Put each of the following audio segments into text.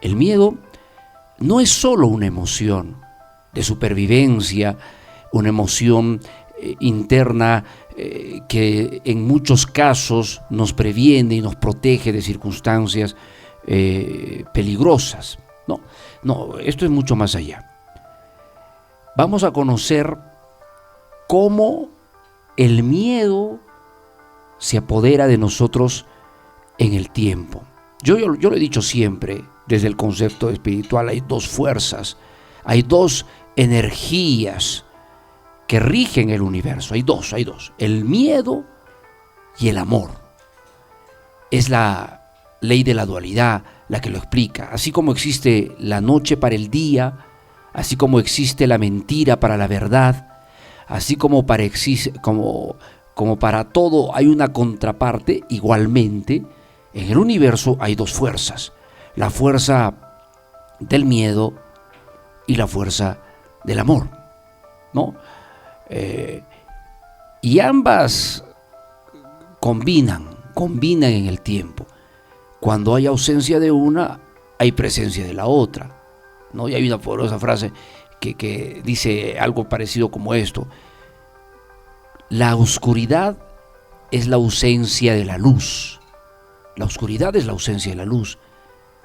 El miedo no es solo una emoción de supervivencia, una emoción interna que en muchos casos nos previene y nos protege de circunstancias peligrosas. No, esto es mucho más allá. Vamos a conocer cómo el miedo se apodera de nosotros en el tiempo. Yo lo he dicho siempre, desde el concepto espiritual hay dos fuerzas, hay dos energías que rigen el universo, hay dos, el miedo y el amor. Es la ley de la dualidad la que lo explica. Así como existe la noche para el día, así como existe la mentira para la verdad, así como para todo hay una contraparte, igualmente en el universo hay dos fuerzas, la fuerza del miedo y la fuerza del amor, ¿no? Y ambas combinan en el tiempo. Cuando hay ausencia de una, hay presencia de la otra, ¿no? Y hay una poderosa frase que dice algo parecido como esto: la oscuridad es la ausencia de la luz. La oscuridad es la ausencia de la luz.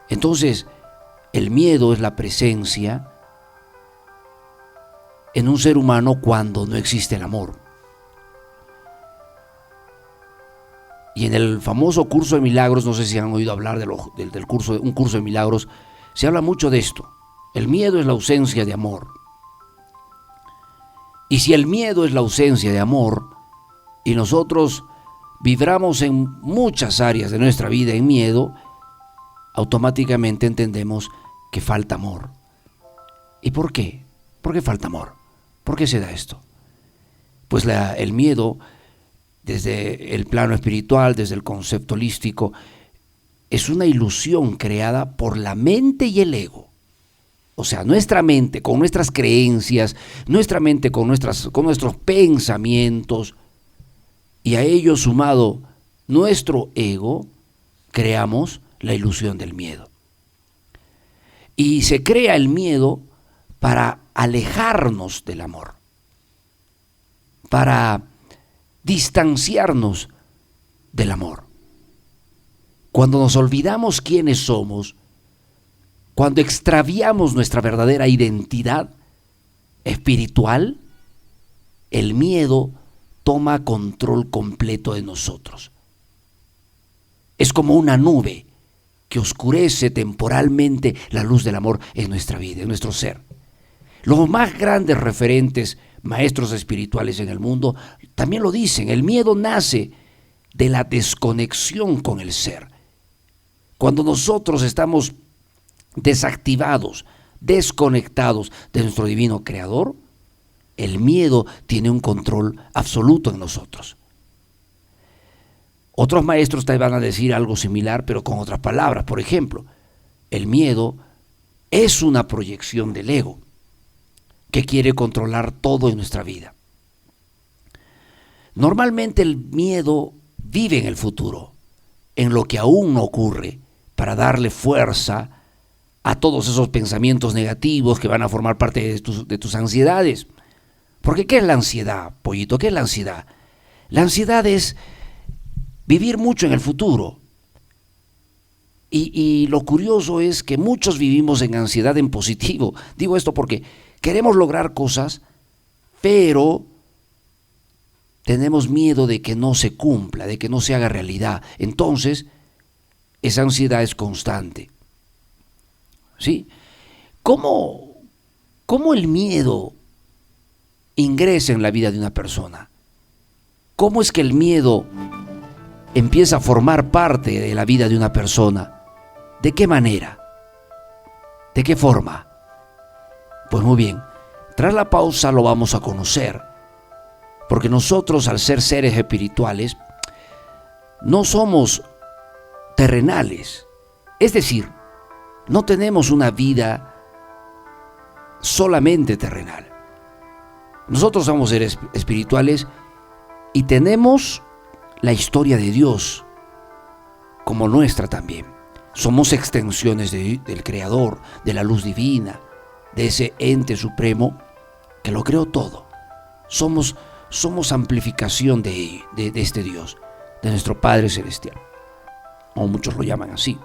Entonces, el miedo es la presencia en un ser humano cuando no existe el amor. Y en el famoso curso de milagros, no sé si han oído hablar del curso, un curso de milagros, se habla mucho de esto. El miedo es la ausencia de amor. Y si el miedo es la ausencia de amor, y nosotros vibramos en muchas áreas de nuestra vida en miedo, automáticamente entendemos que falta amor. ¿Y por qué? ¿Por qué falta amor? ¿Por qué se da esto? Pues el miedo, desde el plano espiritual, desde el concepto holístico, es una ilusión creada por la mente y el ego. O sea, nuestra mente con nuestras creencias, nuestra mente con nuestros pensamientos, y a ello sumado nuestro ego, creamos la ilusión del miedo. Y se crea el miedo para alejarnos del amor, para distanciarnos del amor. Cuando nos olvidamos quiénes somos, cuando extraviamos nuestra verdadera identidad espiritual, el miedo toma control completo de nosotros. Es como una nube que oscurece temporalmente la luz del amor en nuestra vida, en nuestro ser. Los más grandes referentes, maestros espirituales en el mundo, también lo dicen: el miedo nace de la desconexión con el ser. Cuando nosotros estamos desactivados, desconectados de nuestro divino creador, el miedo tiene un control absoluto en nosotros. Otros maestros te van a decir algo similar, pero con otras palabras. Por ejemplo, el miedo es una proyección del ego que quiere controlar todo en nuestra vida. Normalmente el miedo vive en el futuro, en lo que aún no ocurre, para darle fuerza a todos esos pensamientos negativos que van a formar parte de tus ansiedades. Porque ¿qué es la ansiedad, pollito? ¿Qué es la ansiedad? La ansiedad es vivir mucho en el futuro. Y lo curioso es que muchos vivimos en ansiedad en positivo. Digo esto porque queremos lograr cosas, pero tenemos miedo de que no se cumpla, de que no se haga realidad. Entonces, esa ansiedad es constante. ¿Sí? ¿Cómo el miedo ingresa en la vida de una persona? ¿Cómo es que el miedo empieza a formar parte de la vida de una persona? ¿De qué manera? ¿De qué forma? Pues muy bien, tras la pausa lo vamos a conocer, porque nosotros, al ser seres espirituales, no somos terrenales, es decir, no tenemos una vida solamente terrenal. Nosotros somos seres espirituales y tenemos la historia de Dios como nuestra también. Somos extensiones del Creador, de la luz divina, de ese ente supremo que lo creó todo. Somos amplificación de este Dios, de nuestro Padre Celestial, o muchos lo llaman así.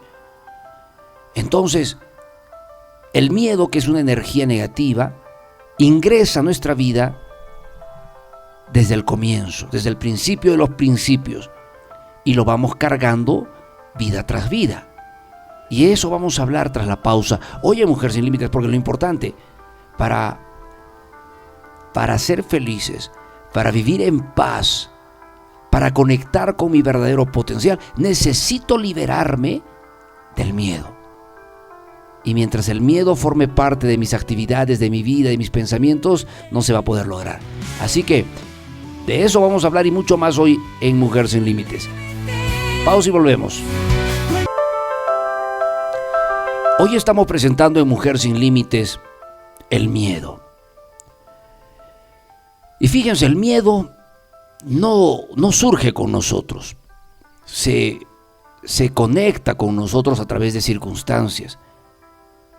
Entonces, el miedo, que es una energía negativa, ingresa a nuestra vida desde el comienzo, desde el principio de los principios, y lo vamos cargando vida tras vida. Y eso vamos a hablar tras la pausa. Oye, Mujer Sin Límites, porque lo importante para ser felices, para vivir en paz, para conectar con mi verdadero potencial, necesito liberarme del miedo. Y mientras el miedo forme parte de mis actividades, de mi vida, de mis pensamientos, no se va a poder lograr. Así que de eso vamos a hablar y mucho más hoy en Mujer Sin Límites. Pausa y volvemos. Hoy estamos presentando en Mujer Sin Límites el miedo. Y fíjense, el miedo no surge con nosotros. Se conecta con nosotros a través de circunstancias.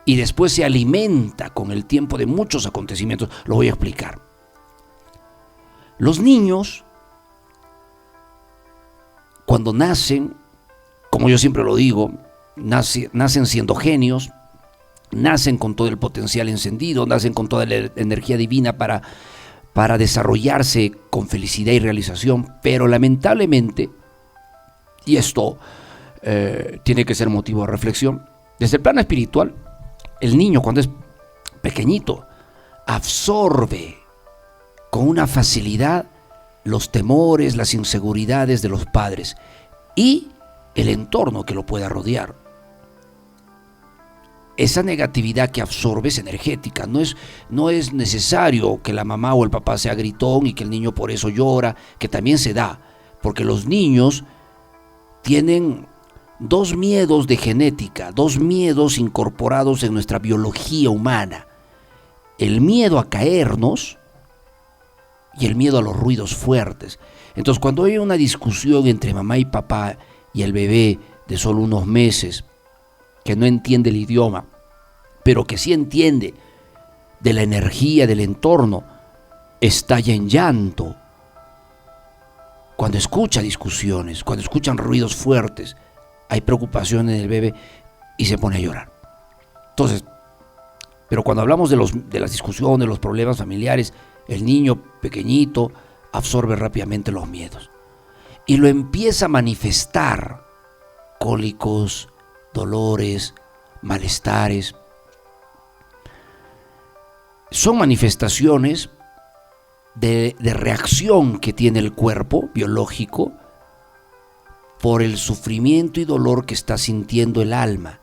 Y después se alimenta con el tiempo de muchos acontecimientos. Lo voy a explicar. Los niños, cuando nacen, como yo siempre lo digo, nacen siendo genios, nacen con todo el potencial encendido, nacen con toda la energía divina para desarrollarse con felicidad y realización, pero lamentablemente, y esto tiene que ser motivo de reflexión, desde el plano espiritual, el niño cuando es pequeñito absorbe con una facilidad los temores, las inseguridades de los padres y el entorno que lo pueda rodear. Esa negatividad que absorbe es energética, no es necesario que la mamá o el papá sea gritón y que el niño por eso llora, que también se da, porque los niños tienen dos miedos de genética, dos miedos incorporados en nuestra biología humana: el miedo a caernos y el miedo a los ruidos fuertes. Entonces, cuando hay una discusión entre mamá y papá y el bebé de solo unos meses, que no entiende el idioma, pero que sí entiende de la energía del entorno, estalla en llanto. Cuando escucha discusiones, cuando escuchan ruidos fuertes, hay preocupación en el bebé y se pone a llorar. Entonces, pero cuando hablamos de las discusiones, los problemas familiares, el niño pequeñito absorbe rápidamente los miedos y lo empieza a manifestar: cólicos, dolores, malestares. Son manifestaciones de reacción que tiene el cuerpo biológico por el sufrimiento y dolor que está sintiendo el alma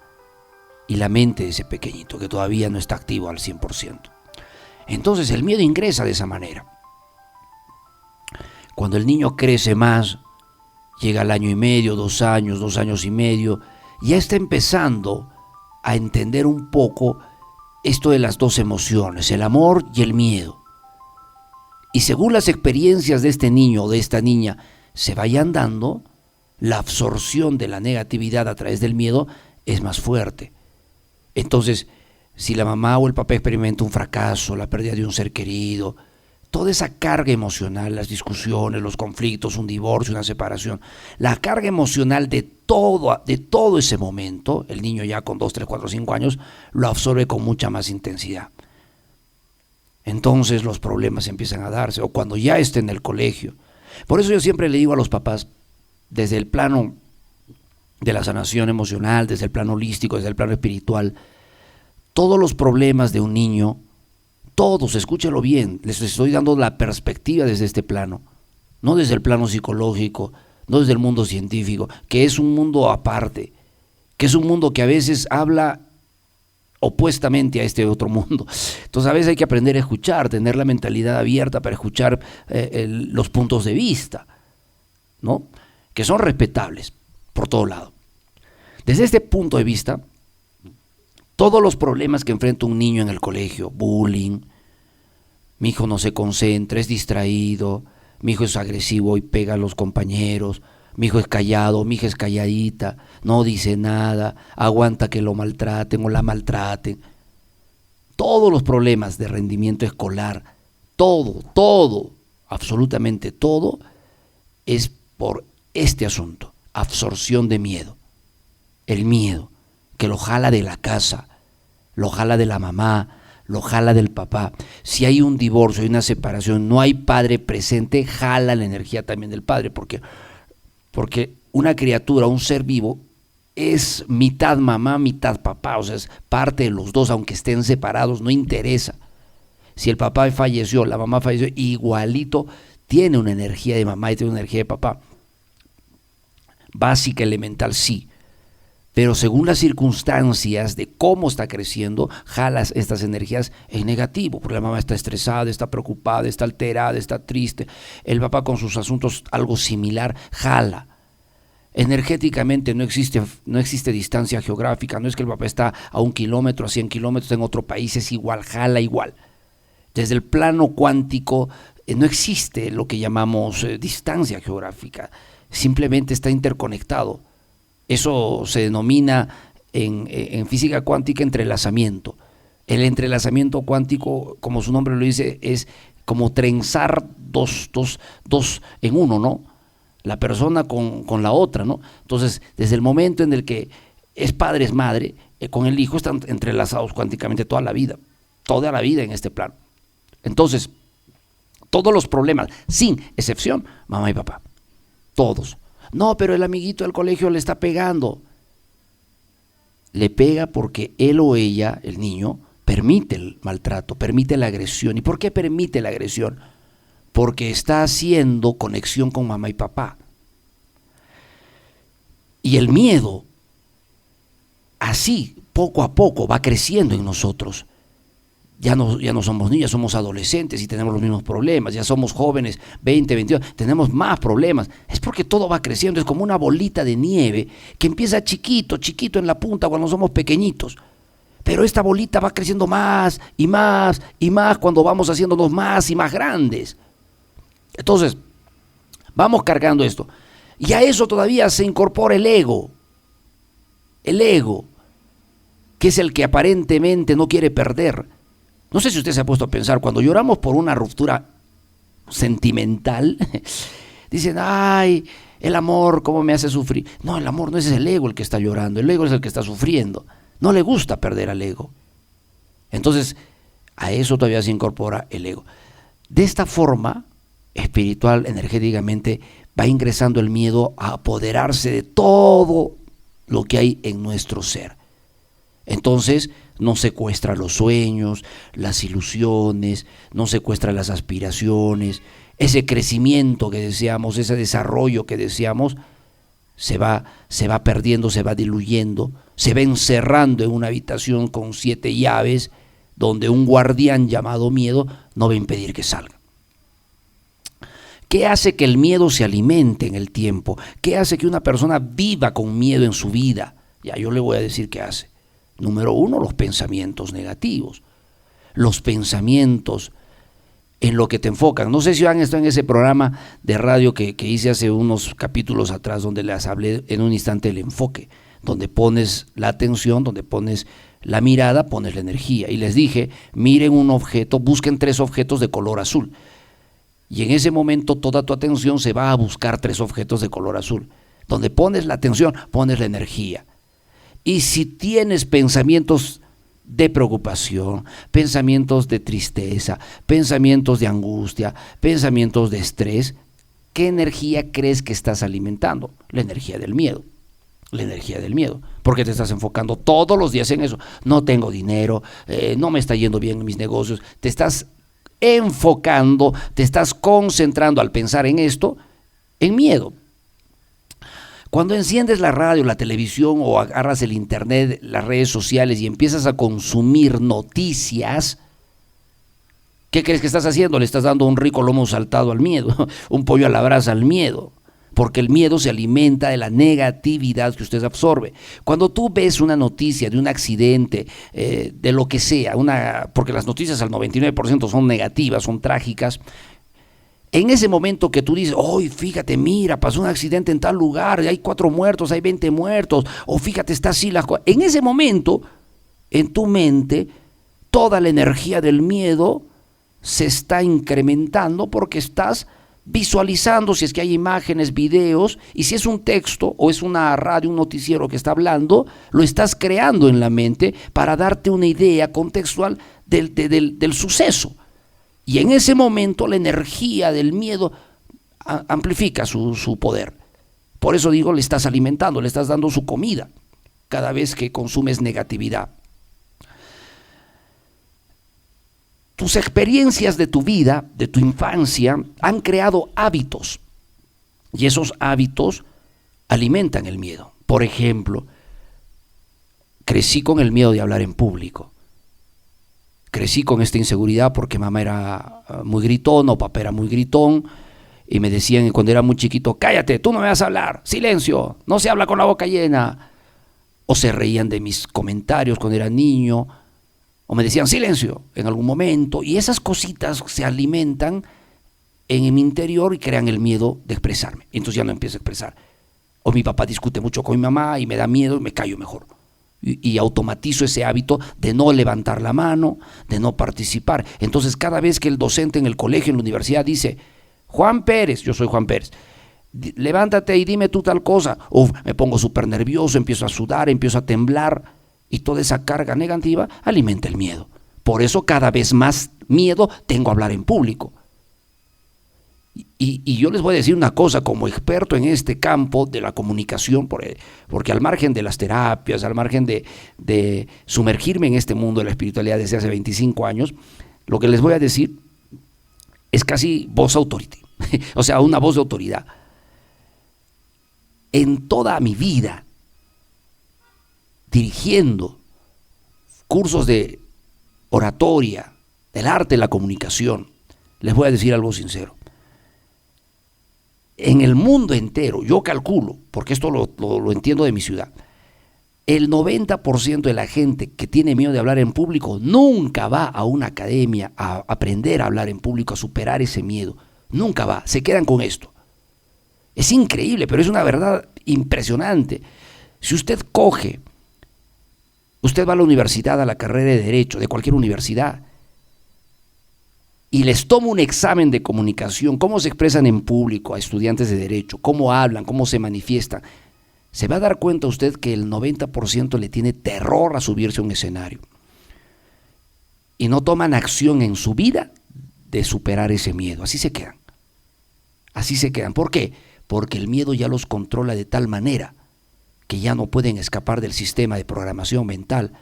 y la mente de ese pequeñito que todavía no está activo al 100%. Entonces el miedo ingresa de esa manera. Cuando el niño crece más, llega al año y medio, 2 años, 2 años y medio, ya está empezando a entender un poco esto de las dos emociones, el amor y el miedo. Y según las experiencias de este niño o de esta niña se vayan dando, la absorción de la negatividad a través del miedo es más fuerte. Entonces, si la mamá o el papá experimenta un fracaso, la pérdida de un ser querido, toda esa carga emocional, las discusiones, los conflictos, un divorcio, una separación, la carga emocional de todo ese momento, el niño ya con 2, 3, 4, 5 años, lo absorbe con mucha más intensidad. Entonces los problemas empiezan a darse, o cuando ya esté en el colegio. Por eso yo siempre le digo a los papás, desde el plano de la sanación emocional, desde el plano holístico, desde el plano espiritual, todos los problemas de un niño, todos, escúchalo bien, les estoy dando la perspectiva desde este plano, no desde el plano psicológico, no desde el mundo científico, que es un mundo aparte, que es un mundo que a veces habla opuestamente a este otro mundo. Entonces a veces hay que aprender a escuchar, tener la mentalidad abierta para escuchar los puntos de vista, ¿no? Que son respetables por todo lado. Desde este punto de vista, todos los problemas que enfrenta un niño en el colegio, bullying, mi hijo no se concentra, es distraído, mi hijo es agresivo y pega a los compañeros, Mi hijo es callado, mi hija es calladita, no dice nada, aguanta que lo maltraten o la maltraten. Todos los problemas de rendimiento escolar, todo, absolutamente todo, es por este asunto, absorción de miedo. El miedo, que lo jala de la casa, lo jala de la mamá, lo jala del papá. Si hay un divorcio, hay una separación, no hay padre presente, jala la energía también del padre, porque una criatura, un ser vivo, es mitad mamá, mitad papá, o sea, es parte de los dos, aunque estén separados, no interesa. Si el papá falleció, la mamá falleció, igualito tiene una energía de mamá y tiene una energía de papá. Básica, elemental, sí. Pero según las circunstancias de cómo está creciendo, jalas estas energías en negativo, porque la mamá está estresada, está preocupada, está alterada, está triste. El papá con sus asuntos algo similar, jala. Energéticamente no existe distancia geográfica, no es que el papá está a 1 kilómetro, a 100 kilómetros en otro país, es igual, jala igual. Desde el plano cuántico no existe lo que llamamos distancia geográfica, simplemente está interconectado. Eso se denomina en física cuántica entrelazamiento. El entrelazamiento cuántico, como su nombre lo dice, es como trenzar dos en uno, ¿no? La persona con la otra, ¿no? Entonces, desde el momento en el que es padre, es madre, con el hijo están entrelazados cuánticamente toda la vida en este plano. Entonces, todos los problemas, sin excepción, mamá y papá, todos. No, pero el amiguito del colegio le está pegando. Le pega porque él o ella, el niño, permite el maltrato, permite la agresión. ¿Y por qué permite la agresión? Porque está haciendo conexión con mamá y papá. Y el miedo, así, poco a poco, va creciendo en nosotros. Ya no somos niños, somos adolescentes y tenemos los mismos problemas. Ya somos jóvenes, 20, 22, tenemos más problemas. Es porque todo va creciendo, es como una bolita de nieve que empieza chiquito en la punta cuando somos pequeñitos. Pero esta bolita va creciendo más y más y más cuando vamos haciéndonos más y más grandes. Entonces, vamos cargando esto. Y a eso todavía se incorpora el ego. El ego, que es el que aparentemente no quiere perder. No sé si usted se ha puesto a pensar, cuando lloramos por una ruptura sentimental, dicen, ay, el amor, ¿cómo me hace sufrir? No, el amor no es el ego el que está llorando, el ego es el que está sufriendo. No le gusta perder al ego. Entonces, a eso todavía se incorpora el ego. De esta forma, espiritual, energéticamente, va ingresando el miedo a apoderarse de todo lo que hay en nuestro ser. Entonces, nos secuestra los sueños, las ilusiones, nos secuestra las aspiraciones, ese crecimiento que deseamos, ese desarrollo que deseamos, se va perdiendo, se va diluyendo, se va encerrando en una habitación con 7 llaves, donde un guardián llamado miedo no va a impedir que salga. ¿Qué hace que el miedo se alimente en el tiempo? ¿Qué hace que una persona viva con miedo en su vida? Ya yo le voy a decir qué hace. Número 1, los pensamientos negativos. Los pensamientos en lo que te enfocan. No sé si han estado en ese programa de radio que hice hace unos capítulos atrás, donde les hablé en un instante del enfoque, donde pones la atención, donde pones la mirada, pones la energía. Y les dije, miren un objeto, busquen 3 objetos de color azul. Y en ese momento toda tu atención se va a buscar 3 objetos de color azul. Donde pones la atención, pones la energía. Y si tienes pensamientos de preocupación, pensamientos de tristeza, pensamientos de angustia, pensamientos de estrés, ¿qué energía crees que estás alimentando? La energía del miedo. La energía del miedo. Porque te estás enfocando todos los días en eso. No tengo dinero, no me está yendo bien en mis negocios. Te estás enfocando, te estás concentrando al pensar en esto, en miedo. Cuando enciendes la radio, la televisión o agarras el internet, las redes sociales y empiezas a consumir noticias, ¿qué crees que estás haciendo? Le estás dando un rico lomo saltado al miedo, un pollo a la brasa al miedo, porque el miedo se alimenta de la negatividad que usted absorbe. Cuando tú ves una noticia de un accidente, de lo que sea, porque las noticias al 99% son negativas, son trágicas, En ese momento que tú dices, hoy fíjate, mira, pasó un accidente en tal lugar, hay 4 muertos, hay 20 muertos, o fíjate, está así las cosas. En ese momento, en tu mente, toda la energía del miedo se está incrementando porque estás visualizando, si es que hay imágenes, videos, y si es un texto o es una radio, un noticiero que está hablando, lo estás creando en la mente para darte una idea contextual del suceso. Y en ese momento la energía del miedo amplifica su poder. Por eso digo, le estás alimentando, le estás dando su comida cada vez que consumes negatividad. Tus experiencias de tu vida, de tu infancia, han creado hábitos. Y esos hábitos alimentan el miedo. Por ejemplo, crecí con el miedo de hablar en público. Crecí con esta inseguridad porque mamá era muy gritona o papá era muy gritón. Y me decían cuando era muy chiquito, cállate, tú no me vas a hablar, silencio, no se habla con la boca llena. O se reían de mis comentarios cuando era niño. O me decían silencio en algún momento, y esas cositas se alimentan en mi interior y crean el miedo de expresarme. Entonces ya no empiezo a expresar. O mi papá discute mucho con mi mamá y me da miedo y me callo mejor. Y automatizo ese hábito de no levantar la mano, de no participar. Entonces cada vez que el docente en el colegio, en la universidad dice, Juan Pérez, yo soy Juan Pérez, levántate y dime tú tal cosa, me pongo súper nervioso, empiezo a sudar, empiezo a temblar. Y toda esa carga negativa alimenta el miedo. Por eso cada vez más miedo tengo a hablar en público. Y yo les voy a decir una cosa, como experto en este campo de la comunicación, porque al margen de las terapias, al margen de sumergirme en este mundo de la espiritualidad desde hace 25 años, lo que les voy a decir es casi voz authority, o sea, una voz de autoridad. En toda mi vida, dirigiendo cursos de oratoria, del arte de la comunicación, les voy a decir algo sincero. En el mundo entero, yo calculo, porque esto lo entiendo de mi ciudad, el 90% de la gente que tiene miedo de hablar en público nunca va a una academia a aprender a hablar en público, a superar ese miedo. Nunca va, se quedan con esto. Es increíble, pero es una verdad impresionante. Si usted va a la universidad, a la carrera de Derecho, de cualquier universidad, y les toma un examen de comunicación, cómo se expresan en público a estudiantes de Derecho, cómo hablan, cómo se manifiestan, se va a dar cuenta usted que el 90% le tiene terror a subirse a un escenario. Y no toman acción en su vida de superar ese miedo. Así se quedan. Así se quedan. ¿Por qué? Porque el miedo ya los controla de tal manera que ya no pueden escapar del sistema de programación mental.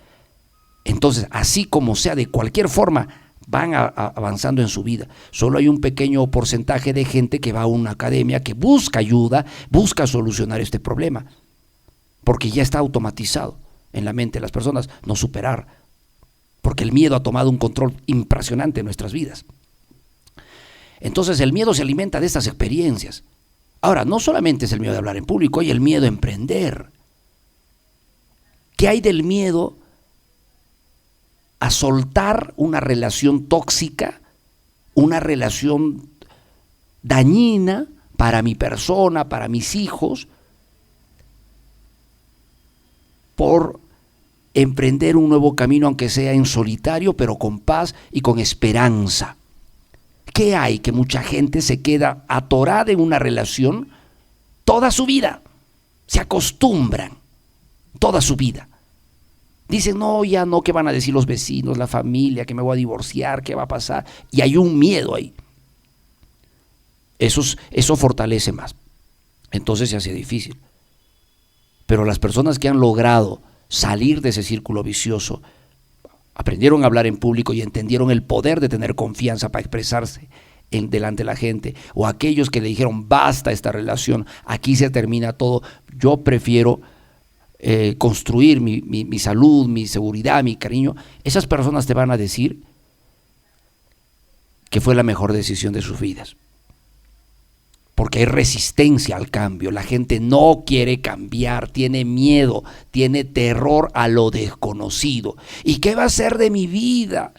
Entonces, así como sea, de cualquier forma, van avanzando en su vida. Solo hay un pequeño porcentaje de gente que va a una academia, que busca ayuda, busca solucionar este problema, porque ya está automatizado en la mente de las personas no superar, porque el miedo ha tomado un control impresionante en nuestras vidas. Entonces el miedo se alimenta de estas experiencias. Ahora, no solamente es el miedo de hablar en público, hay el miedo a emprender. ¿Qué hay del miedo a soltar una relación tóxica, una relación dañina para mi persona, para mis hijos, por emprender un nuevo camino, aunque sea en solitario, pero con paz y con esperanza? ¿Qué hay? Que mucha gente se queda atorada en una relación toda su vida, se acostumbran toda su vida. Dicen, no, ya no, ¿qué van a decir los vecinos, la familia, que me voy a divorciar, qué va a pasar? Y hay un miedo ahí. Eso fortalece más. Entonces se hace difícil. Pero las personas que han logrado salir de ese círculo vicioso, aprendieron a hablar en público y entendieron el poder de tener confianza para expresarse delante de la gente, o aquellos que le dijeron, basta esta relación, aquí se termina todo, yo prefiero construir mi salud, mi seguridad, mi cariño. Esas personas te van a decir que fue la mejor decisión de sus vidas, porque hay resistencia al cambio. La gente no quiere cambiar, tiene miedo, tiene terror a lo desconocido. ¿Y qué va a ser de mi vida?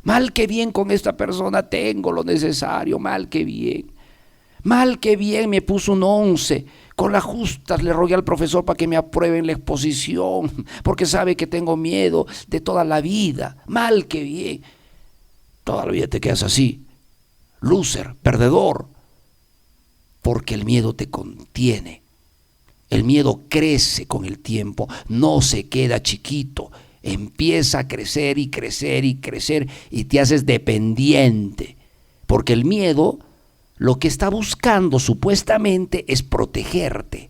Mal que bien, con esta persona tengo lo necesario, mal que bien. Mal que bien me puso un 11. Con las justas le rogué al profesor para que me aprueben la exposición, porque sabe que tengo miedo de toda la vida. Mal que bien. Toda la vida te quedas así, loser, perdedor, porque el miedo te contiene. El miedo crece con el tiempo, no se queda chiquito, empieza a crecer y crecer y crecer y te haces dependiente, porque el miedo lo que está buscando supuestamente es protegerte.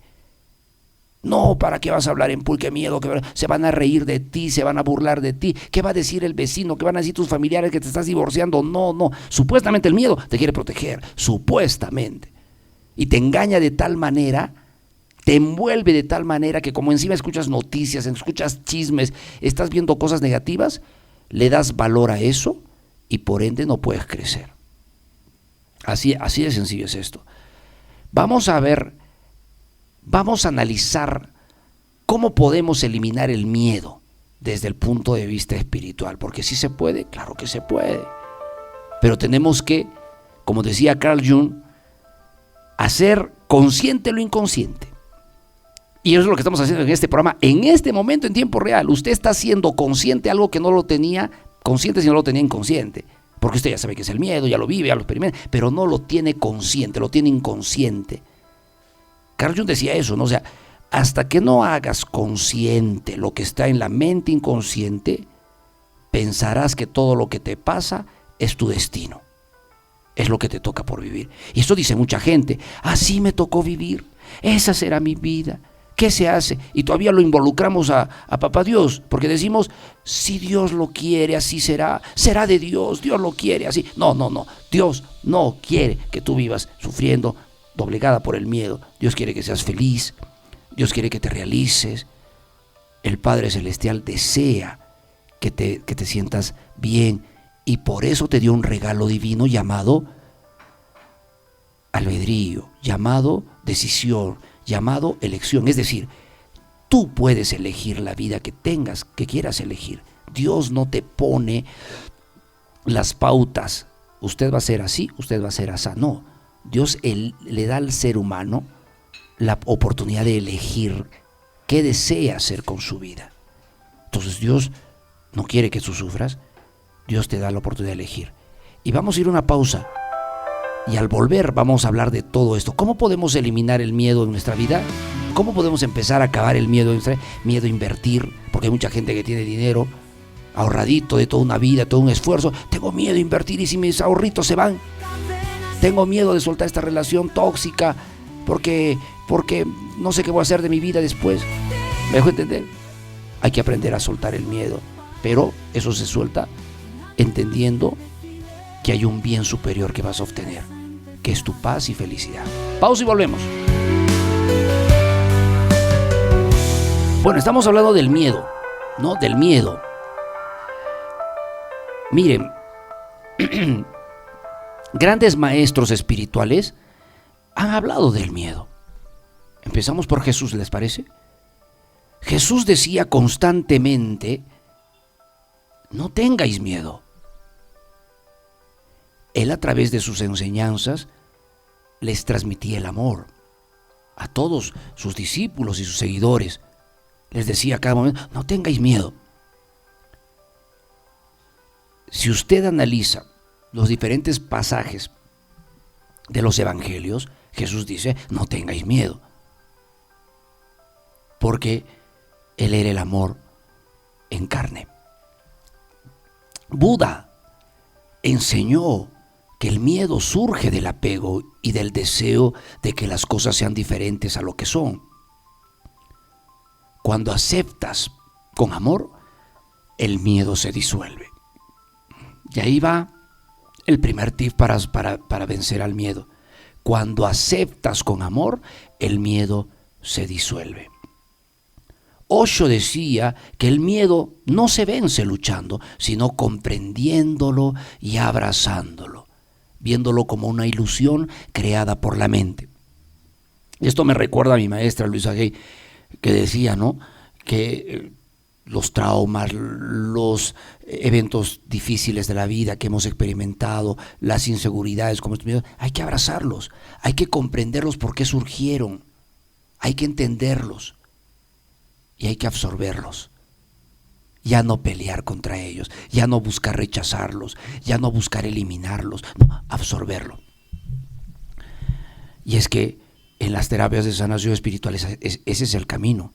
No, ¿para qué vas a hablar en público? Qué miedo, que se van a reír de ti, se van a burlar de ti. ¿Qué va a decir el vecino? ¿Qué van a decir tus familiares que te estás divorciando? No, no. Supuestamente el miedo te quiere proteger, supuestamente. Y te engaña de tal manera, te envuelve de tal manera que como encima escuchas noticias, escuchas chismes, estás viendo cosas negativas, le das valor a eso y por ende no puedes crecer. Así de sencillo es esto. Vamos a analizar cómo podemos eliminar el miedo desde el punto de vista espiritual, porque sí se puede, claro que se puede, pero tenemos que, como decía Carl Jung, hacer consciente lo inconsciente. Y eso es lo que estamos haciendo en este programa, en este momento, en tiempo real. Usted está haciendo consciente algo que no lo tenía consciente, sino lo tenía inconsciente, porque usted ya sabe que es el miedo, ya lo vive, ya lo experimenta, pero no lo tiene consciente, lo tiene inconsciente. Carl Jung decía eso, ¿no? O sea, hasta que no hagas consciente lo que está en la mente inconsciente, pensarás que todo lo que te pasa es tu destino, es lo que te toca por vivir. Y eso dice mucha gente, así me tocó vivir, esa será mi vida. ¿Qué se hace? Y todavía lo involucramos a Papá Dios, porque decimos, si Dios lo quiere, así será, será de Dios, Dios lo quiere, así. No, Dios no quiere que tú vivas sufriendo, doblegada por el miedo. Dios quiere que seas feliz, Dios quiere que te realices. El Padre Celestial desea que te sientas bien y por eso te dio un regalo divino llamado albedrío, llamado decisión, llamado elección. Es decir, tú puedes elegir la vida que quieras elegir. Dios no te pone las pautas. Usted va a ser así, usted va a ser así. No. Dios le da al ser humano la oportunidad de elegir qué desea hacer con su vida. Entonces Dios no quiere que tú sufras, Dios te da la oportunidad de elegir. Y vamos a ir a una pausa y al volver vamos a hablar de todo esto. ¿Cómo podemos eliminar el miedo en nuestra vida? ¿Cómo podemos empezar a acabar el miedo? Miedo a invertir, porque hay mucha gente que tiene dinero ahorradito de toda una vida, todo un esfuerzo. Tengo miedo a invertir y si mis ahorritos se van. Tengo miedo de soltar esta relación tóxica porque no sé qué voy a hacer de mi vida después. ¿Me dejo entender? Hay que aprender a soltar el miedo, pero eso se suelta entendiendo que hay un bien superior que vas a obtener, que es tu paz y felicidad. Pausa y volvemos. Bueno, estamos hablando del miedo, ¿no? Del miedo. Miren, grandes maestros espirituales han hablado del miedo. Empezamos por Jesús, ¿les parece? Jesús decía constantemente, no tengáis miedo. Él a través de sus enseñanzas les transmitía el amor a todos sus discípulos y sus seguidores. Les decía a cada momento, no tengáis miedo. Si usted analiza los diferentes pasajes de los evangelios, Jesús dice, no tengáis miedo. Porque Él era el amor en carne. Buda enseñó que el miedo surge del apego y del deseo de que las cosas sean diferentes a lo que son. Cuando aceptas con amor, el miedo se disuelve. Y ahí va el primer tip para vencer al miedo. Cuando aceptas con amor, el miedo se disuelve. Osho decía que el miedo no se vence luchando, sino comprendiéndolo y abrazándolo, viéndolo como una ilusión creada por la mente. Esto me recuerda a mi maestra Luisa Hay, que decía, ¿no?, que los traumas, los eventos difíciles de la vida que hemos experimentado, las inseguridades, como estos miedos, hay que abrazarlos, hay que comprenderlos por qué surgieron, hay que entenderlos y hay que absorberlos. Ya no pelear contra ellos, ya no buscar rechazarlos, ya no buscar eliminarlos, no, absorberlo. Y es que en las terapias de sanación espiritual ese es el camino.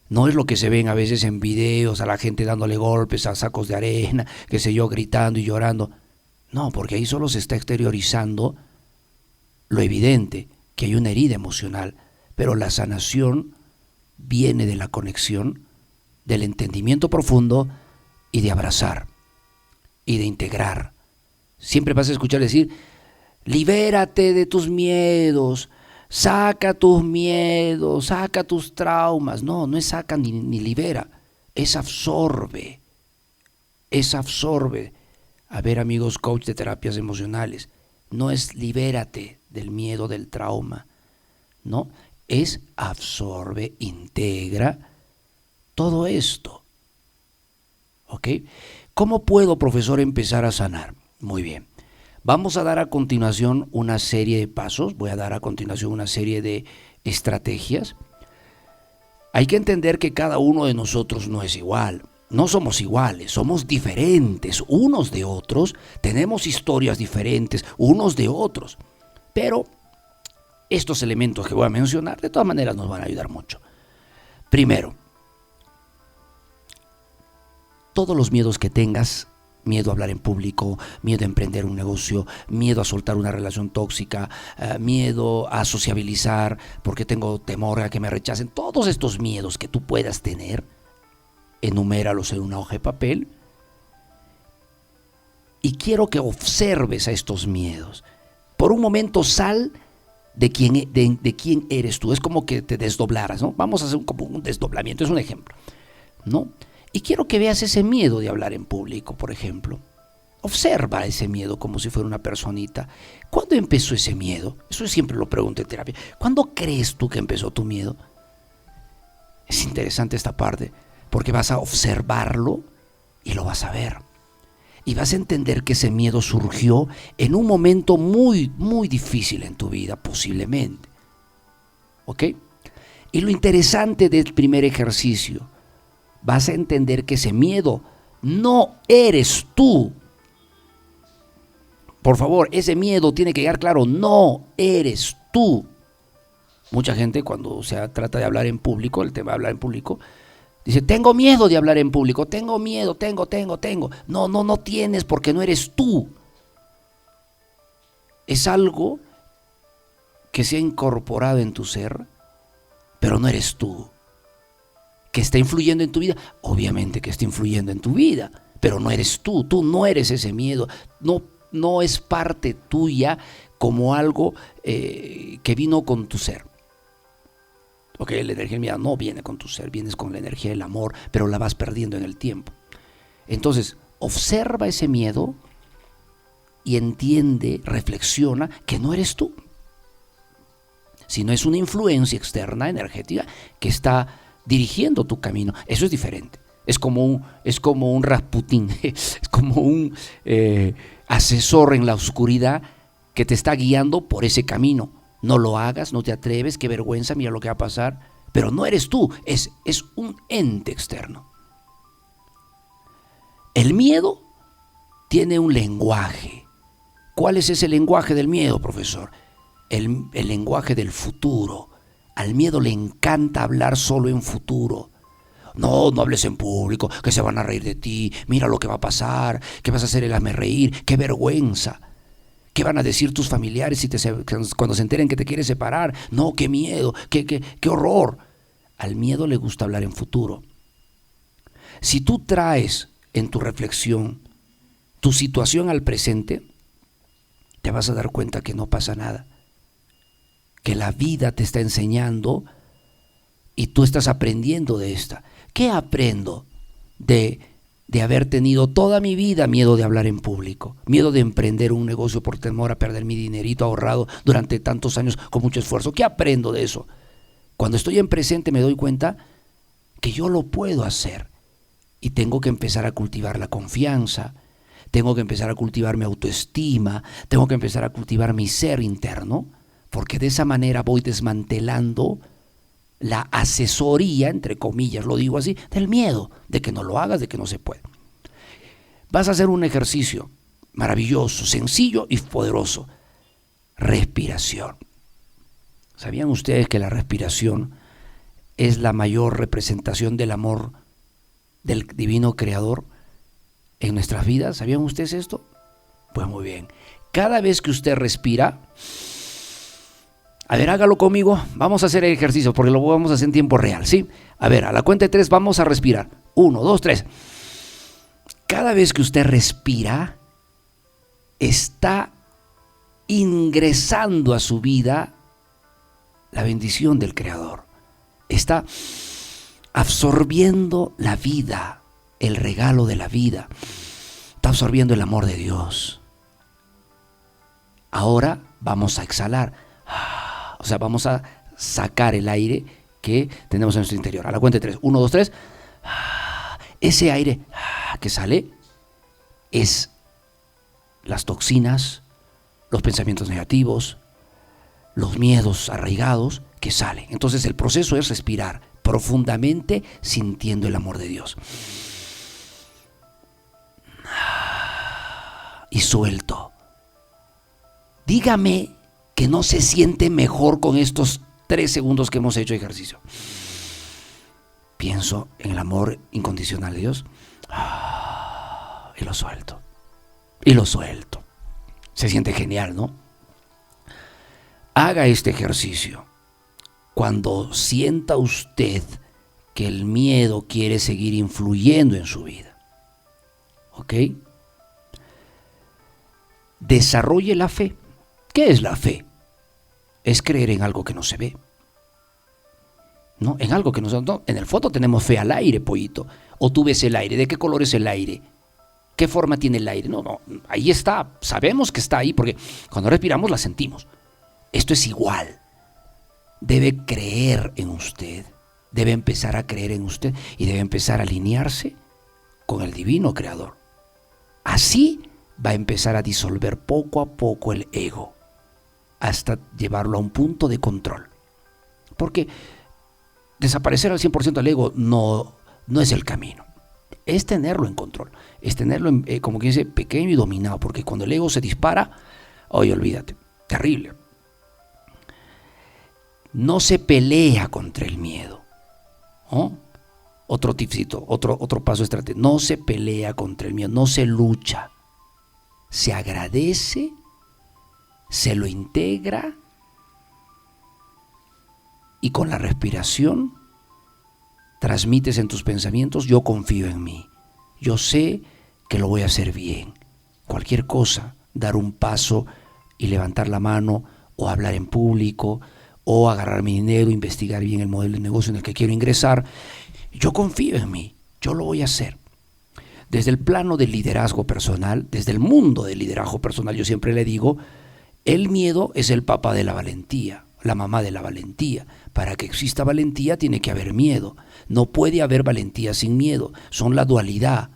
No es lo que se ven a veces en videos, a la gente dándole golpes a sacos de arena, qué sé yo, gritando y llorando. No, porque ahí solo se está exteriorizando lo evidente, que hay una herida emocional. Pero la sanación viene de la conexión, del entendimiento profundo y de abrazar y de integrar. Siempre vas a escuchar decir, libérate de tus miedos, saca tus miedos, saca tus traumas. No, no es saca ni libera, es absorbe, es absorbe. A ver, amigos coach de terapias emocionales, no es libérate del miedo, del trauma, no, es absorbe, integra todo esto. ¿Ok? ¿Cómo puedo, profesor, empezar a sanar? Muy bien. Vamos a dar a continuación una serie de pasos, voy a dar a continuación una serie de estrategias. Hay que entender que cada uno de nosotros no es igual, no somos iguales, somos diferentes unos de otros, tenemos historias diferentes unos de otros, pero estos elementos que voy a mencionar de todas maneras nos van a ayudar mucho. Primero, todos los miedos que tengas, miedo a hablar en público, miedo a emprender un negocio, miedo a soltar una relación tóxica, miedo a sociabilizar porque tengo temor a que me rechacen, todos estos miedos que tú puedas tener, enuméralos en una hoja de papel y quiero que observes a estos miedos. Por un momento sal de quién eres tú, es como que te desdoblaras, ¿no? Vamos a hacer como un desdoblamiento, es un ejemplo, ¿no? Y quiero que veas ese miedo de hablar en público, por ejemplo. Observa ese miedo como si fuera una personita. ¿Cuándo empezó ese miedo? Eso siempre lo pregunto en terapia. ¿Cuándo crees tú que empezó tu miedo? Es interesante esta parte, porque vas a observarlo y lo vas a ver. Y vas a entender que ese miedo surgió en un momento muy, muy difícil en tu vida, posiblemente. ¿Ok? Y lo interesante del primer ejercicio, vas a entender que ese miedo no eres tú. Por favor, ese miedo tiene que quedar claro, no eres tú. Mucha gente cuando se trata de hablar en público, el tema de hablar en público, dice, tengo miedo de hablar en público, tengo miedo, tengo. No tienes porque no eres tú. Es algo que se ha incorporado en tu ser, pero no eres tú. ¿Que está influyendo en tu vida? Obviamente que está influyendo en tu vida, pero no eres tú no eres ese miedo, no es parte tuya como algo que vino con tu ser. Ok, la energía del miedo no viene con tu ser, vienes con la energía del amor, pero la vas perdiendo en el tiempo. Entonces, observa ese miedo y entiende, reflexiona que no eres tú, sino es una influencia externa, energética, que está dirigiendo tu camino. Eso es diferente. Es como un Rasputín, es como un asesor en la oscuridad que te está guiando por ese camino. No lo hagas, no te atreves, qué vergüenza, mira lo que va a pasar. Pero no eres tú, es un ente externo. El miedo tiene un lenguaje. ¿Cuál es ese lenguaje del miedo, profesor? El lenguaje del futuro. Al miedo le encanta hablar solo en futuro. No hables en público, que se van a reír de ti. Mira lo que va a pasar, que vas a hacer el hazme reír. ¡Qué vergüenza! ¿Qué van a decir tus familiares cuando se enteren que te quieres separar? No, qué miedo, qué horror. Al miedo le gusta hablar en futuro. Si tú traes en tu reflexión tu situación al presente, te vas a dar cuenta que no pasa nada. Que la vida te está enseñando y tú estás aprendiendo de esta. ¿Qué aprendo de haber tenido toda mi vida miedo de hablar en público? Miedo de emprender un negocio por temor a perder mi dinerito ahorrado durante tantos años con mucho esfuerzo. ¿Qué aprendo de eso? Cuando estoy en presente me doy cuenta que yo lo puedo hacer, Y tengo que empezar a cultivar la confianza, tengo que empezar a cultivar mi autoestima, tengo que empezar a cultivar mi ser interno, porque de esa manera voy desmantelando la asesoría, entre comillas, lo digo así, del miedo, de que no lo hagas, de que no se puede. Vas a hacer un ejercicio maravilloso, sencillo y poderoso. Respiración. ¿Sabían ustedes que la respiración es la mayor representación del amor del divino creador en nuestras vidas? ¿Sabían ustedes esto? Pues muy bien. Cada vez que usted respira, a ver, hágalo conmigo. Vamos a hacer el ejercicio porque lo vamos a hacer en tiempo real, ¿sí? A ver, a la cuenta de 3 vamos a respirar. 1, 2, 3. Cada vez que usted respira, está ingresando a su vida la bendición del Creador. Está absorbiendo la vida, el regalo de la vida. Está absorbiendo el amor de Dios. Ahora vamos a exhalar. O sea, vamos a sacar el aire que tenemos en nuestro interior. A la cuenta de 3. 1, 2, 3. Ese aire que sale es las toxinas, los pensamientos negativos, los miedos arraigados que salen. Entonces el proceso es respirar profundamente sintiendo el amor de Dios. Y suelto. Dígame que no se siente mejor con estos 3 segundos que hemos hecho ejercicio. Pienso en el amor incondicional de Dios y lo suelto. Y lo suelto. Se siente genial, ¿no? Haga este ejercicio cuando sienta usted que el miedo quiere seguir influyendo en su vida. ¿Ok? Desarrolle la fe. ¿Qué es la fe? Es creer en algo que no se ve. ¿No? En algo que no se ve. No, en el foto tenemos fe al aire, pollito. O tú ves el aire. ¿De qué color es el aire? ¿Qué forma tiene el aire? No, ahí está. Sabemos que está ahí porque cuando respiramos la sentimos. Esto es igual. Debe creer en usted. Debe empezar a creer en usted y debe empezar a alinearse con el divino creador. Así va a empezar a disolver poco a poco el ego hasta llevarlo a un punto de control. Porque desaparecer al 100% del ego no es el camino. Es tenerlo en control. Es tenerlo, como quien dice, pequeño y dominado. Porque cuando el ego se dispara, oye, olvídate, terrible. No se pelea contra el miedo. ¿Oh? Otro tipcito, otro paso estratégico. No se pelea contra el miedo, no se lucha. Se agradece, se lo integra y con la respiración transmites en tus pensamientos: yo confío en mí, yo sé que lo voy a hacer bien. Cualquier cosa, dar un paso y levantar la mano, o hablar en público, o agarrar mi dinero, investigar bien el modelo de negocio en el que quiero ingresar, yo confío en mí, yo lo voy a hacer. Desde el plano del liderazgo personal, desde el mundo del liderazgo personal, yo siempre le digo, el miedo es el papá de la valentía, la mamá de la valentía. Para que exista valentía tiene que haber miedo. No puede haber valentía sin miedo, son la dualidad.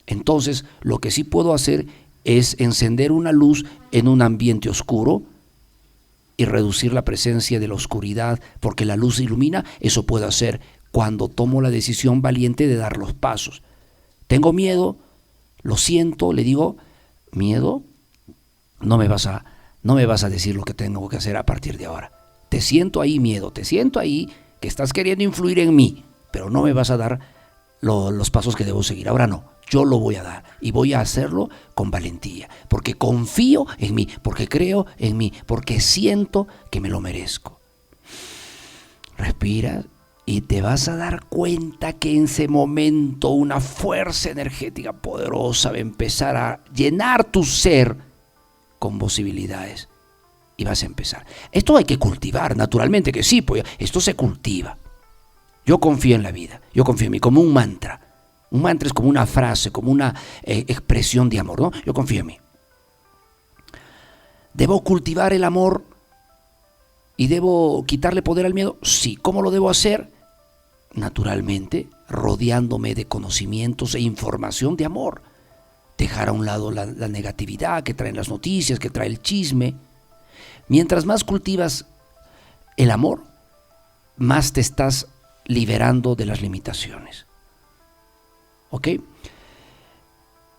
Entonces, lo que sí puedo hacer es encender una luz en un ambiente oscuro y reducir la presencia de la oscuridad, porque la luz ilumina. Eso puedo hacer cuando tomo la decisión valiente de dar los pasos. Tengo miedo, lo siento, le digo: miedo, no me vas a decir lo que tengo que hacer a partir de ahora. Te siento ahí, miedo, te siento ahí que estás queriendo influir en mí, pero no me vas a dar los pasos que debo seguir. Ahora no, yo lo voy a dar y voy a hacerlo con valentía, porque confío en mí, porque creo en mí, porque siento que me lo merezco. Respira y te vas a dar cuenta que en ese momento una fuerza energética poderosa va a empezar a llenar tu ser con posibilidades. Y vas a empezar. Esto hay que cultivar, naturalmente que sí, pues esto se cultiva. Yo confío en la vida, yo confío en mí, como un mantra. Un mantra es como una frase, como una expresión de amor, ¿no? Yo confío en mí. ¿Debo cultivar el amor y debo quitarle poder al miedo? Sí. ¿Cómo lo debo hacer? naturalmente, rodeándome de conocimientos e información de amor. Dejar a un lado la negatividad que traen las noticias, que trae el chisme. Mientras más cultivas el amor, más te estás liberando de las limitaciones. ¿Ok?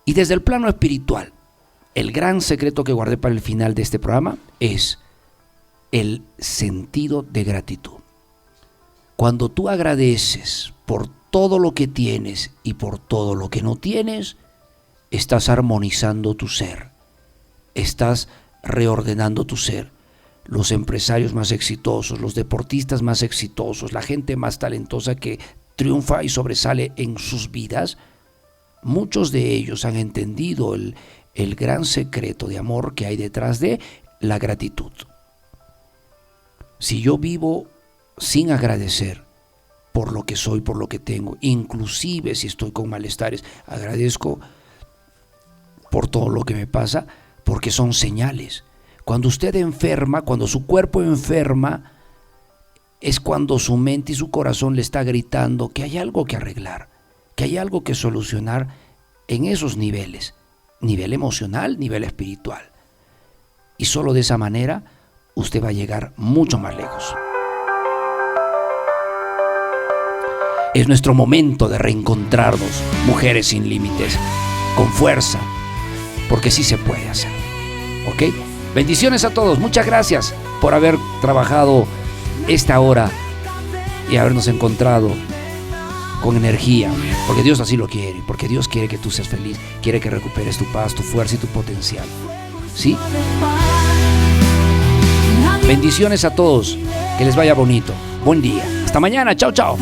Y desde el plano espiritual, el gran secreto que guardé para el final de este programa es el sentido de gratitud. Cuando tú agradeces por todo lo que tienes y por todo lo que no tienes, estás armonizando tu ser, estás reordenando tu ser. Los empresarios más exitosos, los deportistas más exitosos, la gente más talentosa que triunfa y sobresale en sus vidas, muchos de ellos han entendido el gran secreto de amor que hay detrás de la gratitud. Si yo vivo sin agradecer por lo que soy, por lo que tengo, inclusive si estoy con malestares, agradezco por todo lo que me pasa, porque son señales. Cuando usted enferma, cuando su cuerpo enferma, es cuando su mente y su corazón le está gritando que hay algo que arreglar, que hay algo que solucionar en esos niveles, nivel emocional, nivel espiritual. Y solo de esa manera usted va a llegar mucho más lejos. Es nuestro momento de reencontrarnos, mujeres sin límites, con fuerza, porque sí se puede hacer. ¿Ok? Bendiciones a todos, muchas gracias por haber trabajado esta hora y habernos encontrado con energía, porque Dios así lo quiere, porque Dios quiere que tú seas feliz, quiere que recuperes tu paz, tu fuerza y tu potencial. ¿Sí? Bendiciones a todos, que les vaya bonito, buen día, hasta mañana, chao, chao.